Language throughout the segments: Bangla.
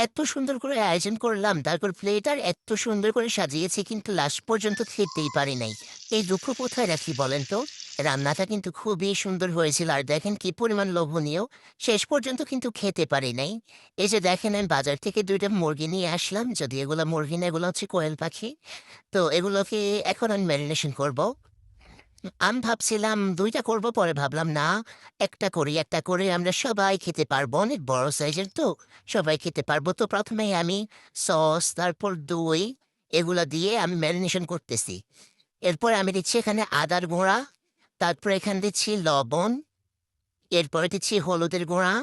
এত সুন্দর করে আয়োজন করলাম, তারপর প্লেটার এত সুন্দর করে সাজিয়েছি কিন্তু লাস্ট পর্যন্ত খেতেই পারি নাই। এই দুঃখ কোথায় রাখি বলেন তো? রান্নাটা কিন্তু খুবই সুন্দর হয়েছিল আর দেখেন কি পরিমাণ লোভনীয়। শেষ পর্যন্ত কিন্তু খেতে পারি নাই। এই যে দেখেন আমি বাজার থেকে ২ টা মুরগি নিয়ে আসলাম। যদি এগুলা মুরগি না, এগুলো হচ্ছে কোয়েল পাখি। তো এগুলোকে এখন আমি ম্যারিনেশন করব। আমি ভাবছিলাম ২ টা করব, পরে ভাবলাম না, ১ টা করি। ১ টা করে আমরা সবাই খেতে পারবো। অনেক বড় সাইজের তো, সবাই খেতে পারবো। তো ১ম এই আমি সস, তারপর দই এগুলা দিয়ে আমি ম্যারিনেশন করতেছি। এরপরে আমি দিচ্ছি এখানে আদার গুঁড়া, তারপরে এখানে দিচ্ছি লবণ, এরপরে দিচ্ছি হলুদের গুঁড়া,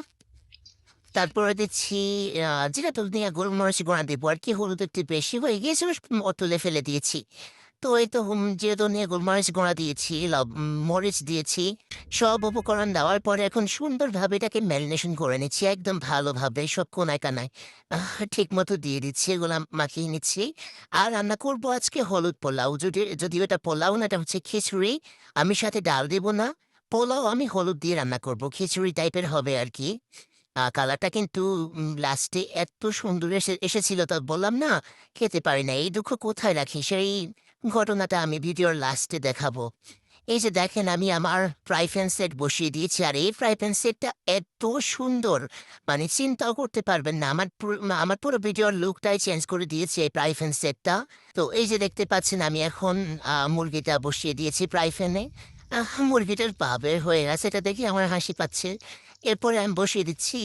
তারপরে দিচ্ছি জিরা ধনিয়া গোলমরিচ গুঁড়া দিব আরকি। হলুদ একটু বেশি হয়ে গিয়েছিল, তুলে ফেলে দিয়েছি। তো এই তো জিরা ধনিয়া গোলমরিচ গুঁড়া দিয়েছি, মরিচ দিয়েছি। সব উপকরণ দেওয়ার পরে এখন সুন্দরভাবে এটাকে ম্যারিনেশন করে নিচ্ছি একদম ভালোভাবে সব কোনায় কানায়। ঠিকমতো দিয়ে দিচ্ছি, এগুলা মাখিয়ে নিচ্ছি। আর রান্না করব আজকে হলুদ পোলাও। যদিও এটা পোলাও না, এটা হচ্ছে খিচুড়ি। আমি সাথে ডাল দিব না। পোলাও আমি হলুদ দিয়ে রান্না করব। খিচুড়ি টাইপের হবে আরকি। কালারটা কিন্তু লাস্টে এত সুন্দর এসেছিল, তা বললাম না, খেতে পারি না। এই দুঃখ কোথায় রাখি? সেই ঘটনাটা আমি ভিডিওর লাস্টে দেখাবো। এই যে দেখেন আমি আমার ফ্রাই প্যান সেট বসিয়ে দিয়েছি। আর এই ফ্রাই প্যান সেটটা এত সুন্দর, মানে চিন্তাও করতে পারবেন না। আমার পুরো ভিডিওর লুকটাই চেঞ্জ করে দিয়েছে এই ফ্রাই প্যান সেটটা। তো এই যে দেখতে পাচ্ছেন আমি এখন মুরগিটা বসিয়ে দিয়েছি ফ্রাই প্যানে। মুরগিটার পা বের হয়ে গেছে, এটা দেখে আমার হাসি পাচ্ছে। এরপরে আমি বসিয়ে দিচ্ছি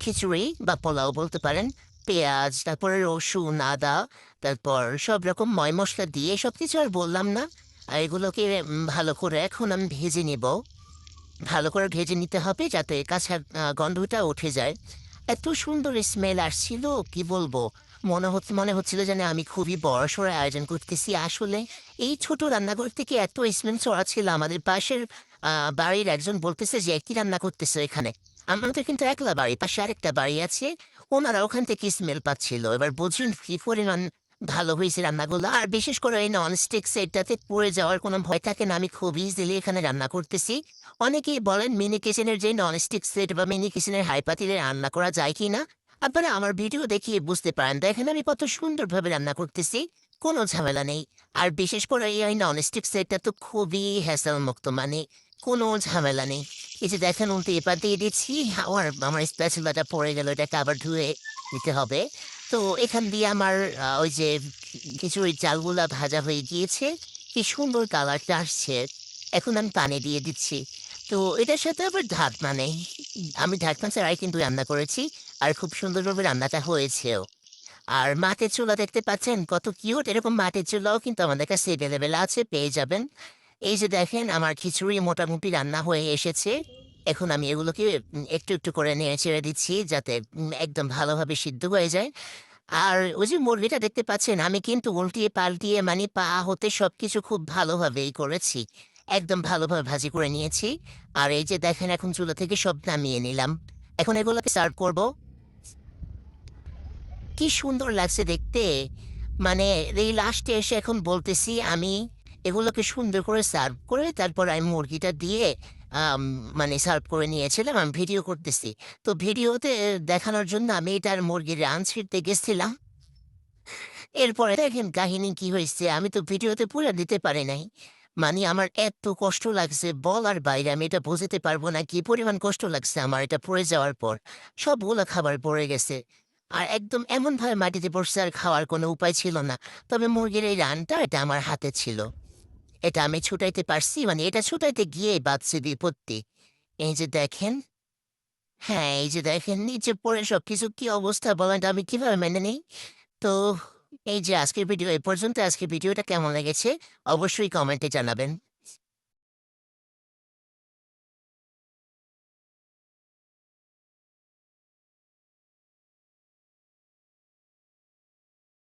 খিচুড়ি বা পোলাও বলতে পারেন। পেঁয়াজ, তারপরে রসুন, আদা, তারপর সব রকম মশলা দিয়ে সবকিছু আর বললাম না। আর এগুলোকে ভালো করে এখন আমি ভেজে নিব। ভালো করে ভেজে নিতে হবে যাতে কাঁচা গন্ধটা উঠে যায়। এত সুন্দর স্মেল আসছিল, কি বলবো? মনে হচ্ছিল যেন আমি খুবই বড়সড় আয়োজন করতেছি। আসলে এই ছোট রান্নাঘর থেকে এত স্মেল ছড়াচ্ছিল, আমাদের পাশের বাড়ির একজন বলতেছে যে, "কি রান্না করতেছো এখানে?" আমাদের কিন্তু একলা বাড়ি, পাশে আরেকটা বাড়ি আছে। ওনারা ওখান থেকে স্মেল পাচ্ছিল। এবার বুঝুন কি পরিমাণ ভালো হয়েছে রান্নাগুলো। আর বিশেষ করে এই ননস্টিক সেটটাতে পড়ে যাওয়ার কোনো ভয় থাকে না। আমি খুব ইজিলি এখানে রান্না করতেছি। অনেকেই বলেন মিনি কিচেনের যে ননস্টিক সেট বা মিনি কিচেনের হাঁড়ি পাতিলে রান্না করা যায় কিনা? আপনারা আমার ভিডিও দেখিয়ে বুঝতে পারেন। দেখেন আমি কত সুন্দরভাবে রান্না করতেছি। কোনো ঝামেলা নেই। আর বিশেষ করে এই ননস্টিক সেটটা তো খুবই হ্যাসেল মুক্ত, মানে কোনো ঝামেলা নেই। এই যে দেখেন উল্টে এপার দিয়ে দিচ্ছি। আমার স্প্যাচুলাটা পড়ে গেল, এটাকে আবার ধুয়ে নিতে হবে। তো এখান দিয়ে আমার ওই যে খিচুড়ির চালগুলা ভাজা হয়ে গিয়েছে। কি সুন্দর কালারটা আসছে। এখন আমি পানি দিয়ে দিচ্ছি। তো এটার সাথে আবার ঢাকনা নেই। আমি ঢাকনা ছাড়াই কিন্তু রান্না করেছি। আর খুব সুন্দরভাবে রান্নাটা হয়েছেও। আর মাটির চুলা দেখতে পাচ্ছেন কত কিউট! এরকম মাটির চুলাও কিন্তু আমাদের কাছে এভেলেবেল আছে, পেয়ে যাবেন। এই যে দেখেন আমার খিচুড়ি মোটামুটি রান্না হয়ে এসেছে। এখন আমি এগুলোকে একটু, একটু করে নেড়ে-চেড়ে দিচ্ছি যাতে একদম ভালোভাবে সিদ্ধ হয়ে যায়। আর ওই যে মুরগিটা দেখতে পাচ্ছেন আমি কিন্তু উল্টিয়ে পাল্টিয়ে মানে পা হতে সবকিছু খুব ভালোভাবেই করেছি। একদম ভালোভাবে ভাজি করে নিয়েছি। আর এই যে দেখেন এখন চুলা থেকে সব নামিয়ে নিলাম। এখন এগুলোকে সার্ভ করব। কি সুন্দর লাগছে দেখতে! মানে এই লাস্টে এসে এখন বলতেছি আমি এগুলোকে সুন্দর করে সার্ভ করে তারপর আমি মুরগিটা দিয়ে আম মানে সার্ভ করে নিয়েছিলাম। আমি ভিডিও করতেছি। তো ভিডিওতে দেখানোর জন্য আমি এটার মুরগির রান ছিঁড়তে গেছিলাম। এরপরে দেখেন কাহিনী কি হইছে, আমি তো ভিডিওতে পুরা দিতে পারি নাই। মানে আমার এত কষ্ট লাগছে বলার বাইরে, আমি এটা বোঝাতে পারবো না কি পরিমাণ কষ্ট লাগছে আমার এটা পড়ে যাওয়ার পর। সবগুলা খাবার পড়ে গেছে। আর একদম এমনভাবে মাটিতে পড়ছে আর খাওয়ার কোনো উপায় ছিল না। তবে মুরগির এই রানটা এটা আমার হাতে ছিল। এটা আমি ছুটাইতে পারছি, মানে এটা ছুটাইতে গিয়েই বাধছে বিপত্তি। এই যে দেখেন, হ্যাঁ, এই যে দেখেন নিচে পড়ে সবকিছু কি অবস্থা বলেন তো আমি কিভাবে মেনে নেই? তো এই যে আজকের ভিডিও এ পর্যন্ত। আজকের ভিডিওটা কেমন লেগেছে অবশ্যই কমেন্টে জানাবেন।